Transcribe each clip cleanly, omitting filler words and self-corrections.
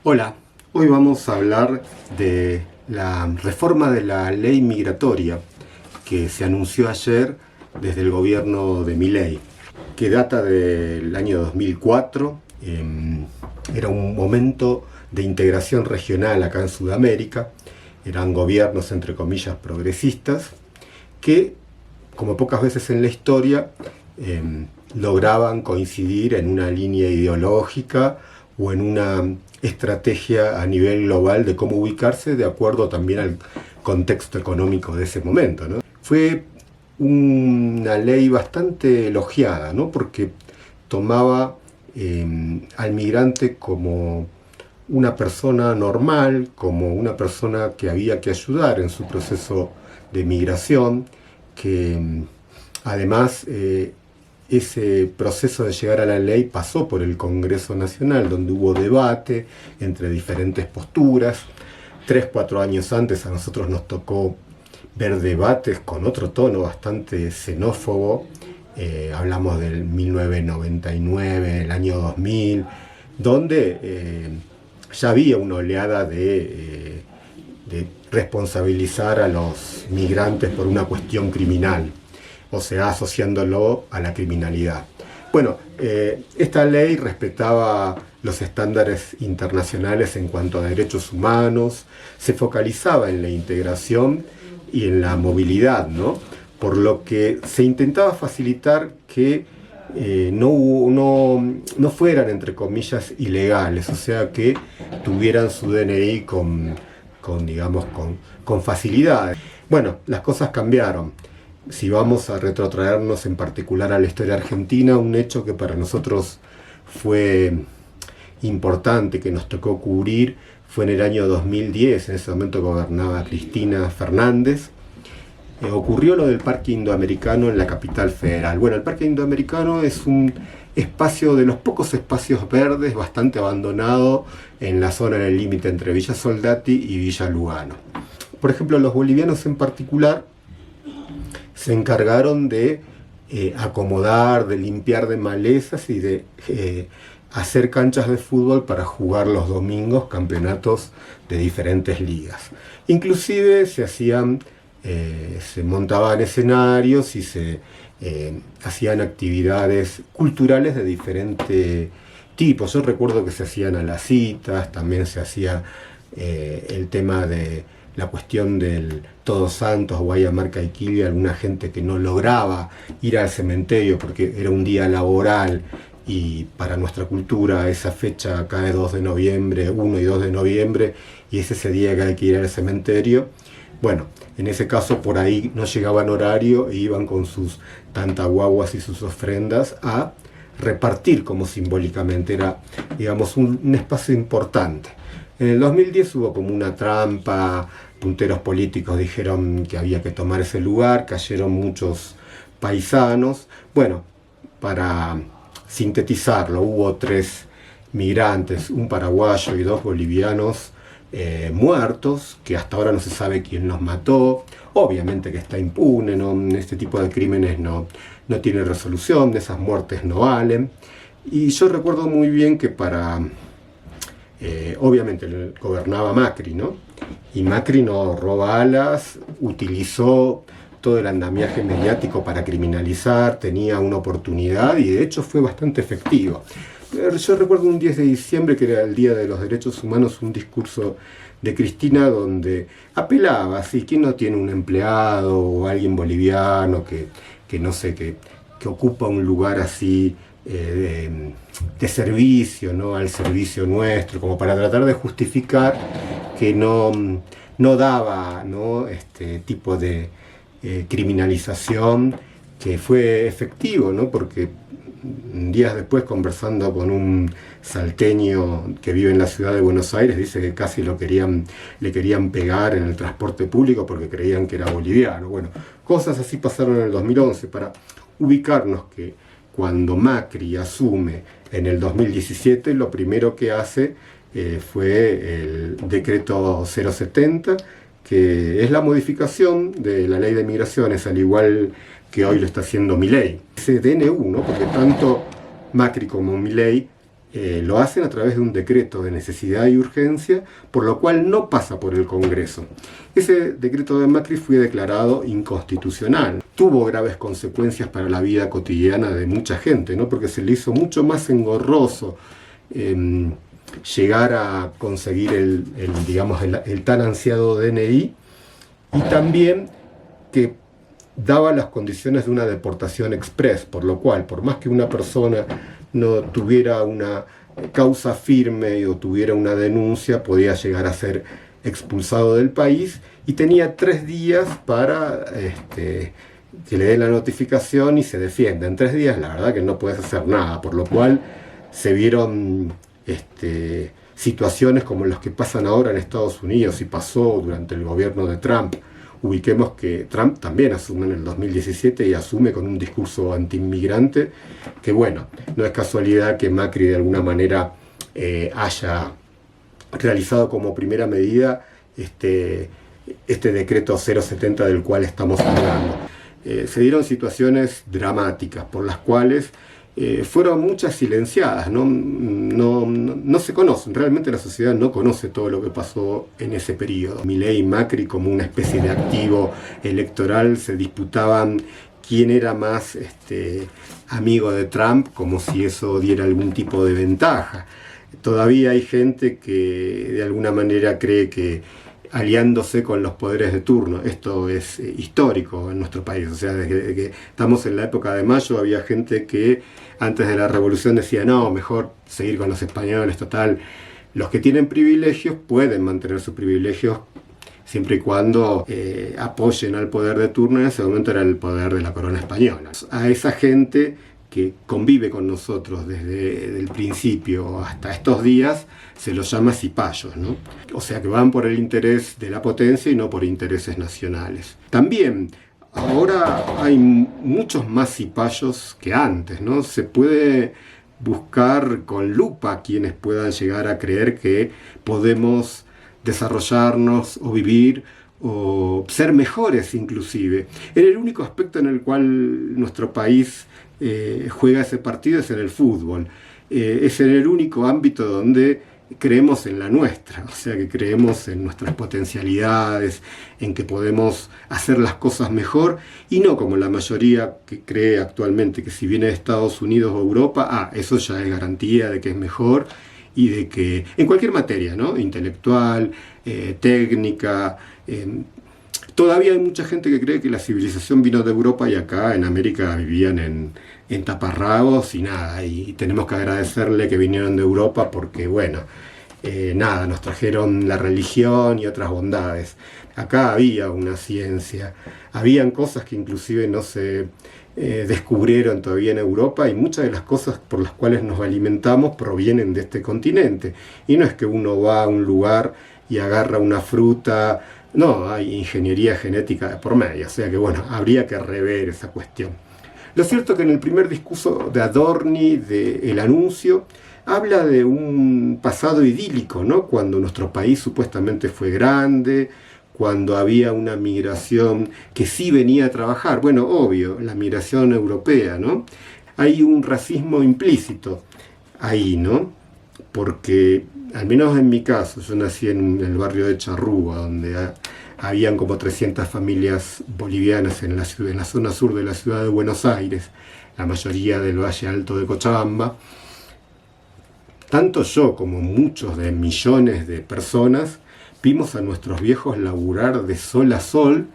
Hola, hoy vamos a hablar de la reforma de la ley migratoria que se anunció ayer desde el gobierno de Milei, que data del año 2004. Era un momento de integración regional acá en Sudamérica. Eran gobiernos, entre comillas, progresistas, que, como pocas veces en la historia, lograban coincidir en una línea ideológica o en una estrategia a nivel global de cómo ubicarse de acuerdo también al contexto económico de ese momento, ¿no? Fue una ley bastante elogiada, ¿no? Porque tomaba al migrante como una persona normal, como una persona que había que ayudar en su proceso de migración, que además ese proceso de llegar a la ley pasó por el Congreso Nacional, donde hubo debate entre diferentes posturas. 3-4 años antes a nosotros nos tocó ver debates con otro tono bastante xenófobo. Hablamos del 1999, el año 2000, donde ya había una oleada de responsabilizar a los migrantes por una cuestión criminal, o sea, asociándolo a la criminalidad. Bueno, esta ley respetaba los estándares internacionales en cuanto a derechos humanos, se focalizaba en la integración y en la movilidad, ¿no? Por lo que se intentaba facilitar que no fueran, entre comillas, ilegales, o sea, que tuvieran su DNI con facilidad. Bueno, las cosas cambiaron. Si vamos a retrotraernos en particular a la historia argentina, un hecho que para nosotros fue importante, que nos tocó cubrir, fue en el año 2010, en ese momento gobernaba Cristina Fernández. Ocurrió lo del Parque Indoamericano en la capital federal. Bueno, el Parque Indoamericano es un espacio, de los pocos espacios verdes, bastante abandonado en la zona, en el límite entre Villa Soldati y Villa Lugano. Por ejemplo, los bolivianos en particular se encargaron de acomodar, de limpiar de malezas y de hacer canchas de fútbol para jugar los domingos campeonatos de diferentes ligas. Inclusive se montaban escenarios y se hacían actividades culturales de diferente tipo. Yo recuerdo que se hacían a las citas, también se hacía el tema de la cuestión del Todos Santos, Guayamar, Caiquivia, alguna gente que no lograba ir al cementerio porque era un día laboral, y para nuestra cultura esa fecha cae 2 de noviembre, 1 y 2 de noviembre, y es ese día que hay que ir al cementerio. Bueno, en ese caso por ahí no llegaban horario e iban con sus tantaguaguas y sus ofrendas a repartir, como simbólicamente era, digamos, un espacio importante. En el 2010 hubo como una trampa, punteros políticos dijeron que había que tomar ese lugar, cayeron muchos paisanos. Bueno, para sintetizarlo, hubo 3 migrantes, un paraguayo y 2 bolivianos muertos, que hasta ahora no se sabe quién los mató. Obviamente que está impune, ¿no? Este tipo de crímenes no tiene resolución, esas muertes no valen. Y yo recuerdo muy bien que obviamente gobernaba Macri, ¿no? Y Macri no ahorró balas, utilizó todo el andamiaje mediático para criminalizar, tenía una oportunidad y de hecho fue bastante efectivo. Yo recuerdo un 10 de diciembre, que era el Día de los Derechos Humanos, un discurso de Cristina donde apelaba, ¿sí? ¿Quién no tiene un empleado o alguien boliviano que no sé, que ocupa un lugar así de servicio, ¿no? Al servicio nuestro, como para tratar de justificar que no daba, ¿no? Este tipo de criminalización, que fue efectivo, ¿no? Porque días después, conversando con un salteño que vive en la ciudad de Buenos Aires, dice que casi le querían pegar en el transporte público porque creían que era boliviano. Bueno, cosas así pasaron en el 2011, para ubicarnos que cuando Macri asume en el 2017, lo primero que hace fue el decreto 070, que es la modificación de la ley de migraciones, al igual que hoy lo está haciendo Milei. Ese DNU, ¿no? Porque tanto Macri como Milei lo hacen a través de un decreto de necesidad y urgencia, por lo cual no pasa por el Congreso. Ese decreto de Macri fue declarado inconstitucional. Tuvo graves consecuencias para la vida cotidiana de mucha gente, ¿no? Porque se le hizo mucho más engorroso llegar a conseguir el tan ansiado DNI, y también que daba las condiciones de una deportación express, por lo cual, por más que una persona no tuviera una causa firme o tuviera una denuncia, podía llegar a ser expulsado del país, y tenía 3 días para que le den la notificación y se defienda. En 3 días la verdad que no puedes hacer nada, por lo cual se vieron situaciones como las que pasan ahora en Estados Unidos y pasó durante el gobierno de Trump. Ubiquemos que Trump también asume en el 2017 y asume con un discurso antiinmigrante, que bueno, no es casualidad que Macri de alguna manera haya realizado como primera medida este decreto 070 del cual estamos hablando. Se dieron situaciones dramáticas por las cuales fueron muchas silenciadas, no se conocen, realmente la sociedad no conoce todo lo que pasó en ese periodo. Milei y Macri, como una especie de activo electoral, se disputaban quién era más amigo de Trump, como si eso diera algún tipo de ventaja. Todavía hay gente que de alguna manera cree que aliándose con los poderes de turno, esto es histórico en nuestro país, o sea, desde que estamos en la época de Mayo había gente que antes de la revolución decía, no, mejor seguir con los españoles, total, los que tienen privilegios pueden mantener sus privilegios siempre y cuando apoyen al poder de turno. En ese momento era el poder de la corona española. A esa gente que convive con nosotros desde el principio hasta estos días, se los llama cipayos, ¿no? O sea que van por el interés de la potencia y no por intereses nacionales. También, ahora hay muchos más cipayos que antes, ¿no? Se puede buscar con lupa quienes puedan llegar a creer que podemos desarrollarnos o vivir o ser mejores inclusive. El único aspecto en el cual nuestro país juega ese partido es en el fútbol. Es en el único ámbito donde creemos en la nuestra, o sea que creemos en nuestras potencialidades, en que podemos hacer las cosas mejor, y no como la mayoría que cree actualmente que si viene de Estados Unidos o Europa, eso ya es garantía de que es mejor, y de que en cualquier materia, ¿no? Intelectual, técnica, todavía hay mucha gente que cree que la civilización vino de Europa y acá en América vivían en taparrabos y nada, y tenemos que agradecerle que vinieron de Europa porque, bueno, nos trajeron la religión y otras bondades. Acá había una ciencia, habían cosas que inclusive no se descubrieron todavía en Europa, y muchas de las cosas por las cuales nos alimentamos provienen de este continente. Y no es que uno va a un lugar y agarra una fruta, no, hay ingeniería genética de por medio, o sea que bueno, habría que rever esa cuestión. Lo cierto es que en el primer discurso de Adorni, del anuncio, habla de un pasado idílico, ¿no? Cuando nuestro país supuestamente fue grande, cuando había una migración que sí venía a trabajar. Bueno, obvio, la migración europea, ¿no? Hay un racismo implícito ahí, ¿no? Porque, al menos en mi caso, yo nací en el barrio de Charrúa, donde habían como 300 familias bolivianas en la zona sur de la ciudad de Buenos Aires, la mayoría del Valle Alto de Cochabamba. Tanto yo como muchos de millones de personas vimos a nuestros viejos laburar de sol a sol,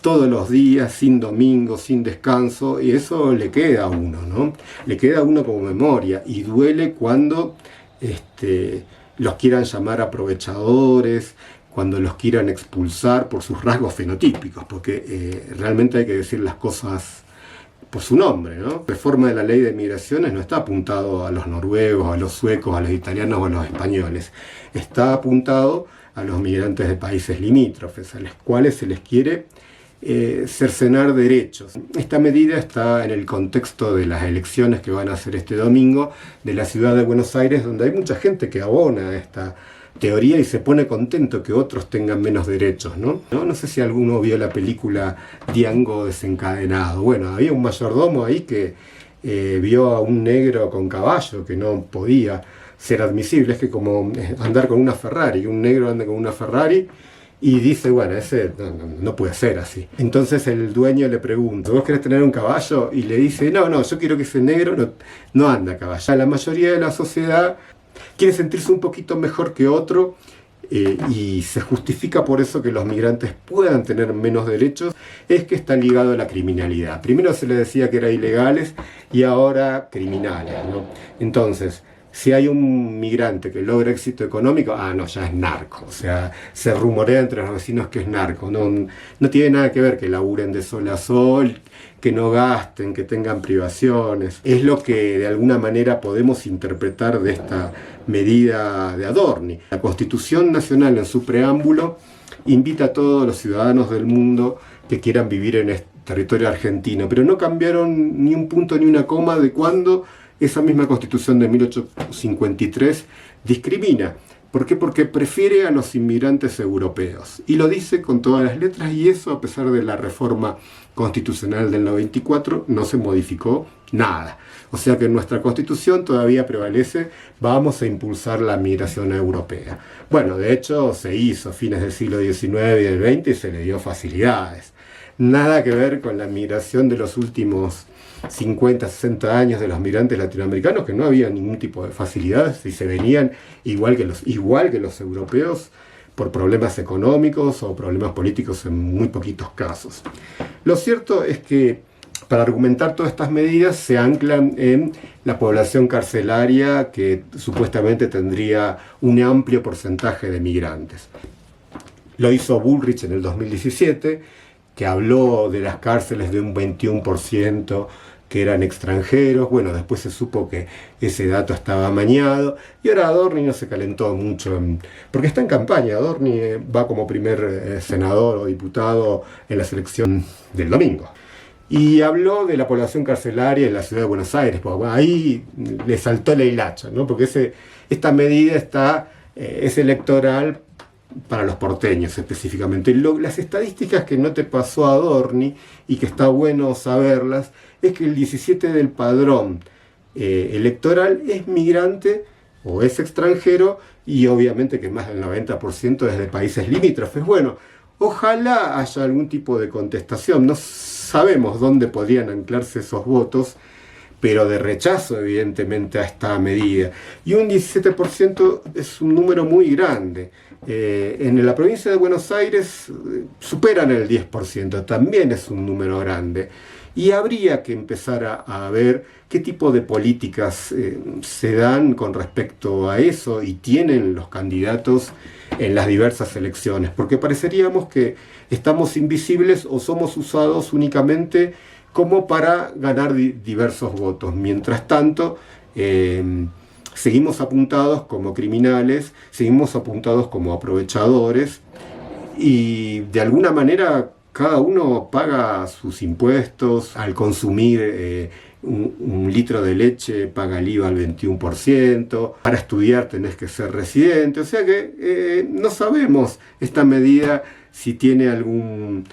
todos los días, sin domingo, sin descanso, y eso le queda a uno, ¿no? Le queda a uno como memoria, y duele cuando los quieran llamar aprovechadores, cuando los quieran expulsar por sus rasgos fenotípicos, porque realmente hay que decir las cosas por su nombre, ¿no? La reforma de la ley de migraciones no está apuntado a los noruegos, a los suecos, a los italianos o a los españoles. Está apuntado a los migrantes de países limítrofes, a los cuales se les quiere cercenar derechos. Esta medida está en el contexto de las elecciones que van a hacer este domingo de la ciudad de Buenos Aires, donde hay mucha gente que abona a esta teoría y se pone contento que otros tengan menos derechos, ¿no? No sé si alguno vio la película Django desencadenado. Bueno, había un mayordomo ahí que vio a un negro con caballo que no podía ser admisible. Es que como andar con una Ferrari, un negro anda con una Ferrari y dice, bueno, ese no puede ser así. Entonces el dueño le pregunta, ¿vos querés tener un caballo? Y le dice, no, yo quiero que ese negro no anda a caballo. La mayoría de la sociedad quiere sentirse un poquito mejor que otro, y se justifica por eso que los migrantes puedan tener menos derechos, es que está ligado a la criminalidad. Primero se le decía que eran ilegales y ahora criminales, ¿no? Entonces, si hay un migrante que logra éxito económico, no, ya es narco. O sea, se rumorea entre los vecinos que es narco. No tiene nada que ver que laburen de sol a sol, que no gasten, que tengan privaciones. Es lo que de alguna manera podemos interpretar de esta medida de Adorni. La Constitución Nacional en su preámbulo invita a todos los ciudadanos del mundo que quieran vivir en este territorio argentino, pero no cambiaron ni un punto ni una coma de cuando esa misma Constitución de 1853 discrimina. ¿Por qué? Porque prefiere a los inmigrantes europeos. Y lo dice con todas las letras, y eso, a pesar de la reforma constitucional del 94, no se modificó nada. O sea que en nuestra Constitución todavía prevalece, vamos a impulsar la migración europea. Bueno, de hecho se hizo a fines del siglo XIX y del XX y se le dio facilidades. Nada que ver con la migración de los últimos 50, 60 años de los migrantes latinoamericanos, que no había ningún tipo de facilidades y se venían igual que los europeos por problemas económicos o problemas políticos en muy poquitos casos. Lo cierto es que para argumentar todas estas medidas se anclan en la población carcelaria, que supuestamente tendría un amplio porcentaje de migrantes. Lo hizo Bullrich en el 2017, que habló de las cárceles de un 21% que eran extranjeros. Bueno, después se supo que ese dato estaba amañado, y ahora Adorni no se calentó mucho, porque está en campaña. Adorni va como primer senador o diputado en la elección del domingo. Y habló de la población carcelaria en la ciudad de Buenos Aires. Pues, bueno, ahí le saltó la hilacha, ¿no? Porque esta medida es electoral para los porteños específicamente. Las estadísticas que no te pasó Adorni y que está bueno saberlas, es que el 17% del padrón electoral es migrante o es extranjero, y obviamente que más del 90% es de países limítrofes. Bueno, ojalá haya algún tipo de contestación. No sabemos dónde podrían anclarse esos votos, pero de rechazo evidentemente a esta medida. Y un 17% es un número muy grande. En la provincia de Buenos Aires superan el 10%, también es un número grande. Y habría que empezar a ver qué tipo de políticas se dan con respecto a eso y tienen los candidatos en las diversas elecciones, porque pareceríamos que estamos invisibles o somos usados únicamente como para ganar diversos votos. Mientras tanto, seguimos apuntados como criminales, seguimos apuntados como aprovechadores, y de alguna manera cada uno paga sus impuestos. Al consumir un litro de leche paga el IVA al 21%, para estudiar tenés que ser residente. O sea que no sabemos esta medida si tiene algún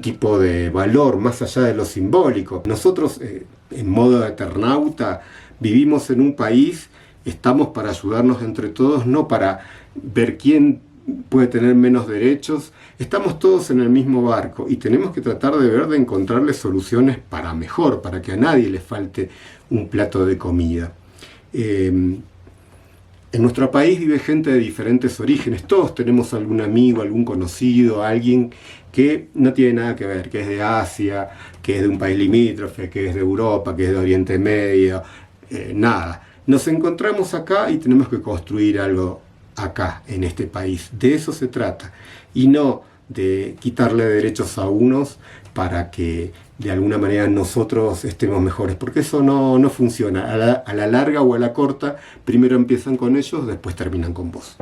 tipo de valor más allá de lo simbólico. Nosotros, en modo eternauta, vivimos en un país, estamos para ayudarnos entre todos, no para ver quién puede tener menos derechos. Estamos todos en el mismo barco y tenemos que tratar de encontrarle soluciones para mejor, para que a nadie le falte un plato de comida. En nuestro país vive gente de diferentes orígenes. Todos tenemos algún amigo, algún conocido, alguien que no tiene nada que ver, que es de Asia, que es de un país limítrofe, que es de Europa, que es de Oriente Medio, nada. Nos encontramos acá y tenemos que construir algo acá, en este país. De eso se trata, y no de quitarle derechos a unos para que de alguna manera nosotros estemos mejores, porque eso no funciona. A la larga o a la corta, primero empiezan con ellos, después terminan con vos.